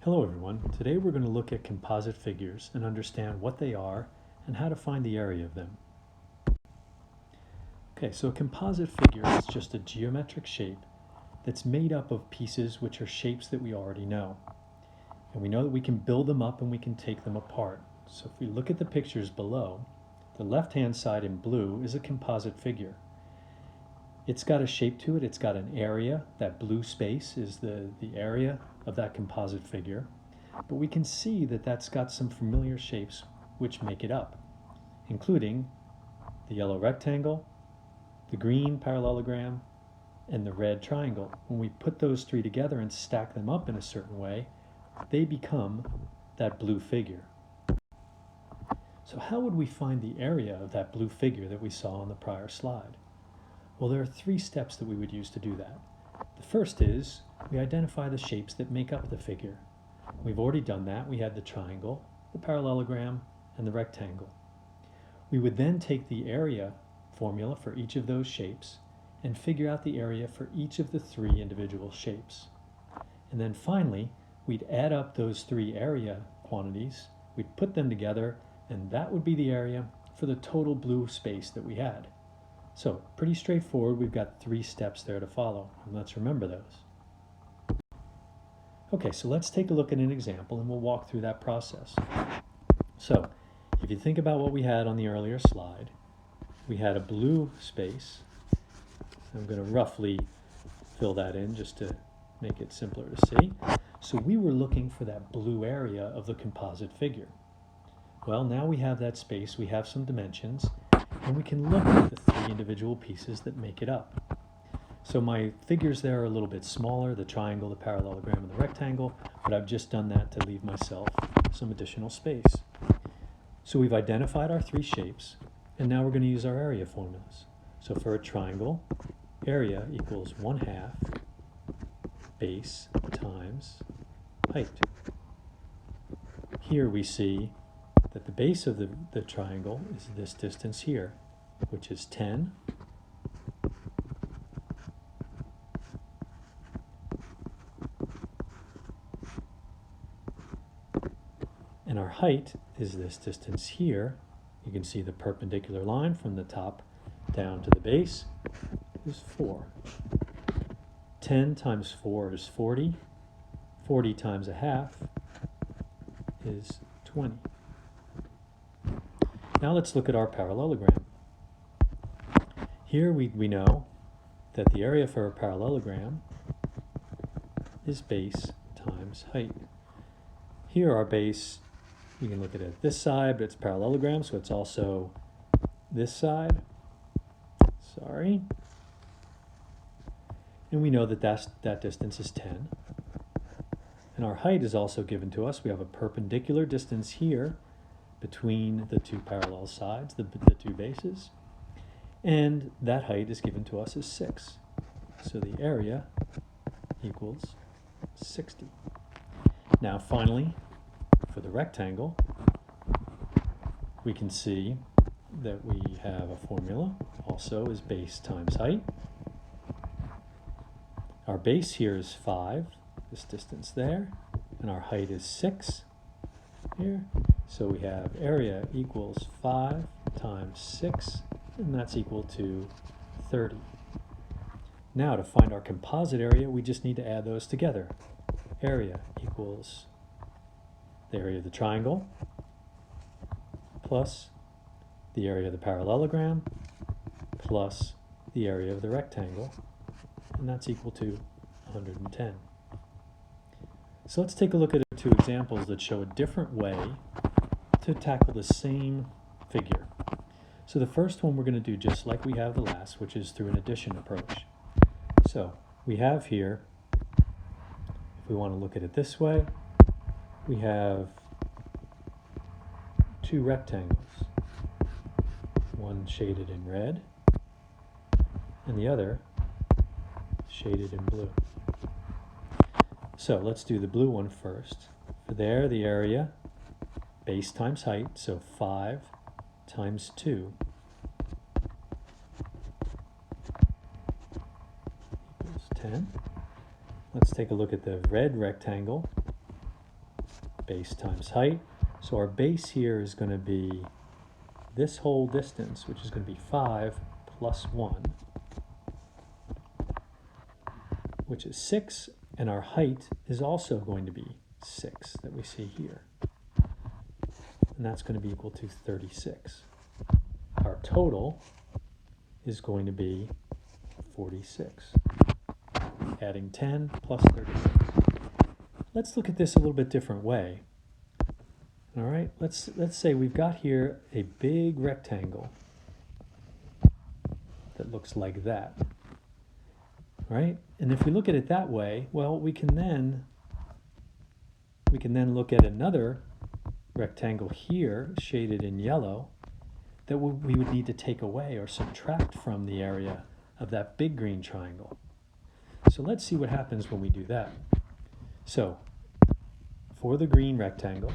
Hello everyone. Today we're going to look at composite figures and understand what they are and how to find the area of them. Okay, so a composite figure is just a geometric shape that's made up of pieces which are shapes that we already know. And we know that we can build them up and we can take them apart. So if we look at the pictures below, the left-hand side in blue is a composite figure. It's got a shape to it, it's got an area. That blue space is the area of that composite figure. But we can see that that's got some familiar shapes which make it up, including the yellow rectangle, the green parallelogram, and the red triangle. When we put those three together and stack them up in a certain way, they become that blue figure. So how would we find the area of that blue figure that we saw on the prior slide? Well, there are three steps that we would use to do that. The first is we identify the shapes that make up the figure. We've already done that. We had the triangle, the parallelogram, and the rectangle. We would then take the area formula for each of those shapes and figure out the area for each of the three individual shapes. And then finally, we'd add up those three area quantities, we'd put them together, and that would be the area for the total blue space that we had. So, pretty straightforward. We've got three steps there to follow, and let's remember those. Okay, so let's take a look at an example and we'll walk through that process. So, if you think about what we had on the earlier slide, we had a blue space. I'm going to roughly fill that in just to make it simpler to see. So we were looking for that blue area of the composite figure. Well, now we have that space, we have some dimensions, and we can look at the three individual pieces that make it up. So my figures there are a little bit smaller, the triangle, the parallelogram, and the rectangle, but I've just done that to leave myself some additional space. So we've identified our three shapes, and now we're going to use our area formulas. So for a triangle, area equals 1/2 base times height. Here we see that the base of the triangle is this distance here, which is 10. And our height is this distance here. You can see the perpendicular line from the top down to the base is 4. 10 times 4 is 40. 40 times 1/2 is 20. Now let's look at our parallelogram. Here we know that the area for a parallelogram is base times height. Here our base, we can look at it this side, but it's parallelogram, so it's also this side. Sorry. And we know that that distance is 10. And our height is also given to us. We have a perpendicular distance here between the two parallel sides, the two bases. And that height is given to us as 6. So the area equals 60. Now finally, for the rectangle, we can see that we have a formula, also is base times height. Our base here is 5, this distance there, and our height is 6 here. So we have area equals 5 times 6, and that's equal to 30. Now to find our composite area, we just need to add those together. Area equals the area of the triangle plus the area of the parallelogram plus the area of the rectangle, and that's equal to 110. So let's take a look at two examples that show a different way to tackle the same figure. So the first one we're going to do just like we have the last, which is through an addition approach. So we have here, if we want to look at it this way, we have two rectangles, one shaded in red and the other shaded in blue. So let's do the blue one first. For there, the area, base times height, so 5 times 2 equals 10. Let's take a look at the red rectangle. base times height. So our base here is going to be this whole distance, which is going to be 5 plus 1, which is 6, and our height is also going to be 6 that we see here. And that's going to be equal to 36. Our total is going to be 46. Adding 10 plus 36. Let's look at this a little bit different way. All right, let's say we've got here a big rectangle that looks like that. Right? And if we look at it that way, well, we can then look at another rectangle here, shaded in yellow, that we would need to take away or subtract from the area of that big green triangle. So let's see what happens when we do that. So for the green rectangle,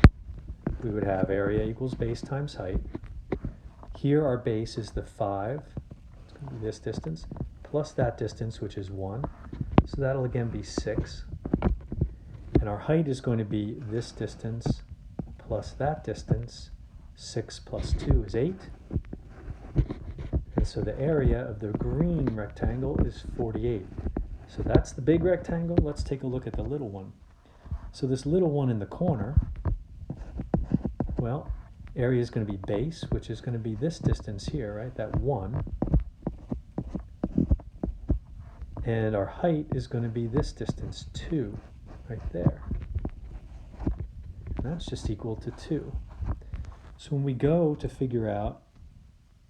we would have area equals base times height. Here our base is the 5, it's going to be this distance, plus that distance, which is 1. So that'll again be 6. And our height is going to be this distance plus that distance. 6 plus 2 is 8. And so the area of the green rectangle is 48. So that's the big rectangle. Let's take a look at the little one. So this little one in the corner, well, area is going to be base, which is going to be this distance here, right? That 1. And our height is going to be this distance, 2, right there. And that's just equal to 2. So when we go to figure out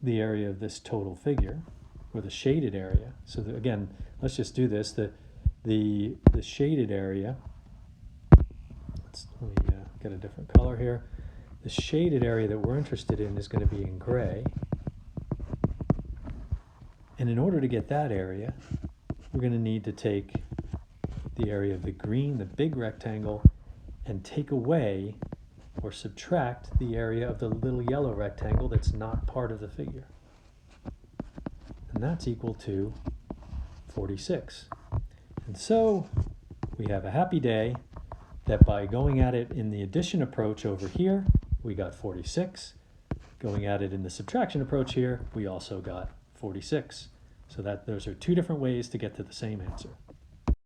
the area of this total figure, or the shaded area, so that, again, let's just do this. The shaded area, let me get a different color here. The shaded area that we're interested in is going to be in gray. And in order to get that area, we're going to need to take the area of the green, the big rectangle, and take away or subtract the area of the little yellow rectangle that's not part of the figure. And that's equal to 46. And so we have a happy day that by going at it in the addition approach over here, we got 46. Going at it in the subtraction approach here, we also got 46. So those are two different ways to get to the same answer.